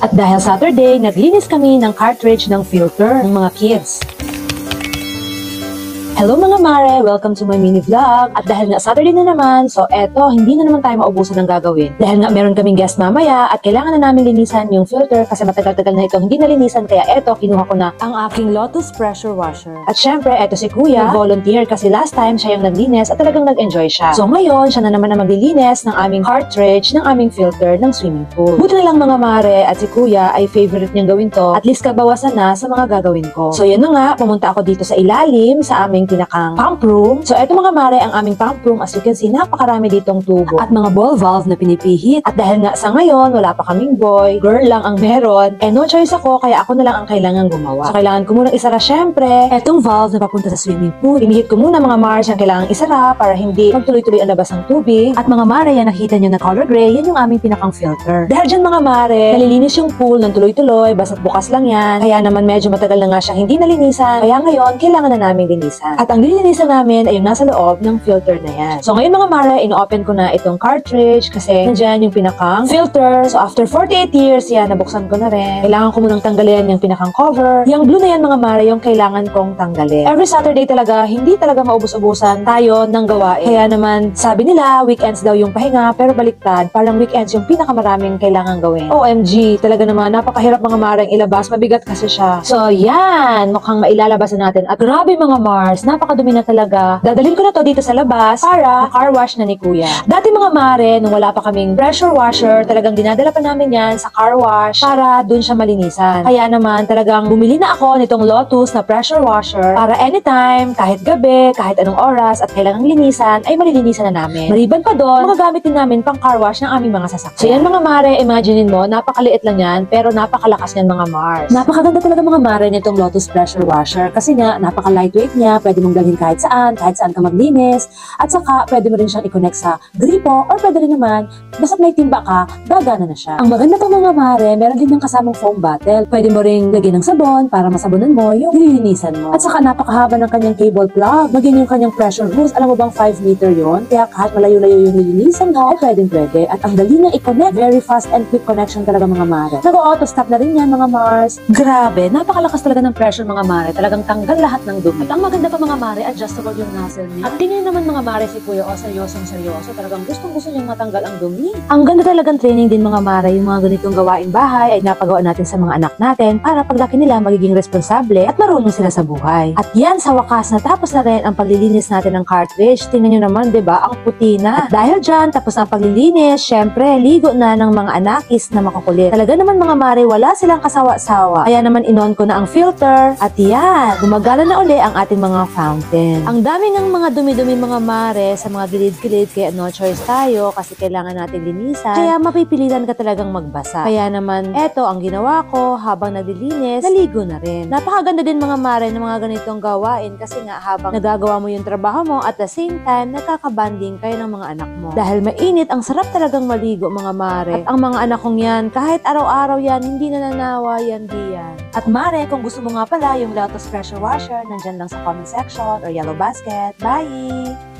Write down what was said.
At dahil Saturday, naglinis kami ng cartridge ng filter ng mga kids. Hello mga mare! Welcome to my mini vlog. At dahil nga Saturday na naman, so eto, hindi na naman tayo maubusan ng gagawin. Dahil nga meron kaming guest mamaya at kailangan na namin linisan yung filter kasi matagal-tagal na itong hindi nalinisan. Kaya eto, kinuha ko na ang aking Lotus pressure washer. At syempre, eto si Kuya, volunteer kasi last time siya yung naglinis at talagang nag-enjoy siya. So ngayon, siya na naman na maglilinis ng aming cartridge ng aming filter ng swimming pool. Buti na lang mga mare at si Kuya ay favorite niyang gawin to. At least kabawasan na sa mga gagawin ko. So yun na nga, pumunta ako dito sa ilalim sa aming pinakang pump room. So eto mga mare, ang aming pump room, as you can see, napakarami ditong tubo at mga ball valve na pinipihit. At dahil nga sa ngayon, wala pa kaming boy, girl lang ang meron, no choice ako, kaya ako na lang ang kailangan gumawa. So kailangan ko munang isara syempre etong valve na papunta sa swimming pool. Pinihit ko muna mga mare ang kailangan isara para hindi magtuloy-tuloy ang labas ng tubig. At mga mare, yan nakita nyo na color gray, yan yung aming pinakang filter. Dahil dyan mga mare, nalilinis yung pool ng tuloy-tuloy, basta't bukas lang yan. Kaya naman medyo matagal na nga siya hindi nalinisan, kaya ngayon, kailangan na namin linisan. At ang lilinisan namin ay yung nasa loob ng filter na yan. So ngayon mga mare, ino-open ko na itong cartridge kasi nandyan yung pinakang filter. So after 48 years, yan, nabuksan ko na rin. Kailangan ko munang tanggalin yung pinakang cover. Yung blue na yan mga mare, yung kailangan kong tanggalin. Every Saturday talaga, hindi talaga maubos-ubusan tayo ng gawain. Kaya naman, sabi nila, weekends daw yung pahinga, pero baliktad, parang weekends yung pinakamaraming kailangan gawin. OMG, talaga naman, napakahirap mga mare ilabas, mabigat kasi siya. So yan, mukhang mailalabas na natin. At grabe mga Mars, napakadumi na talaga. Dadalhin ko na to dito sa labas para car wash na ni Kuya. Dati mga mare, nung wala pa kaming pressure washer, talagang dinadala pa namin yan sa car wash para dun siya malinisan. Kaya naman talagang bumili na ako nitong Lotus na pressure washer para anytime, kahit gabi, kahit anong oras at kailangang linisan, ay malilinisan na namin. Maliban pa doon, magagamit din namin pang car wash ng aming mga sasakyan. So yan mga mare, imaginein mo, napakaliit lang yan, pero napakalakas yan mga Mars. Napakaganda talaga mga mare nitong Lotus pressure washer kasi nga, napaka-lightweight niya, pwede mong dalhin kahit saan ka maglinis, at saka pwede mo rin siyang i-connect sa gripo or pwede rin naman, basta't may timba ka, gagana na siya. Ang maganda pa mga mare, meron din yung kasamang foam bottle. Pwede mo ring lagyan ng sabon para masabunan mo yung nililinisan mo. At saka napakahaba ng kanyang cable plug, maging yung kanyang pressure hose. Alam mo bang 5 meter yon? Kaya kahit malayo-layo yung nililinisan mo, ay pwede. At ang dali niyang i-connect, very fast and quick connection talaga mga mare. Nag-auto stop na rin yan mga Mars. Grabe, napakalakas talaga ng pressure mga mare. Talagang tanggal lahat ng dumi. At ang maganda pa mga mare, adjustable yung nozzle niya. At tingnan naman mga mare si Kuya, seryosong-seryoso. Talagang gustong-gusto niyang matanggal ang dumi. Ang ganda talagang training din mga mare, yung mga ganitong gawaing bahay ay napagawa natin sa mga anak natin para paglaki nila magiging responsable at marunong sila sa buhay. At yan, sa wakas, natapos na rin ang paglilinis natin ng cartridge. Tingnan nyo naman, diba? Ang puti na. At dahil dyan, tapos ang paglilinis, syempre, ligo na ng mga anakis na makukulit. Talaga naman mga mare, wala silang kasawa-sawa. Kaya naman inon ko na ang filter. At yan, gumagana na uli ang ating mga fountain. Ang dami ng mga dumi-dumi mga mare sa mga gilid-gilid, kaya no choice tayo kasi kailangan natin linisan. Kaya mapipilitan ka talagang magbasa. Kaya naman, eto ang ginawa ko habang naglilinis, naligo na rin. Napakaganda din mga mare ng mga ganitong gawain kasi nga habang nagagawa mo yung trabaho mo at the same time, nagkakabanding kayo ng mga anak mo. Dahil mainit, ang sarap talagang maligo mga mare. At ang mga anak kong yan, kahit araw-araw yan, hindi nananawa yan diyan. At mare, kung gusto mo nga pala yung Lotus pressure washer, nandyan lang sa comment section or yellow basket. Bye!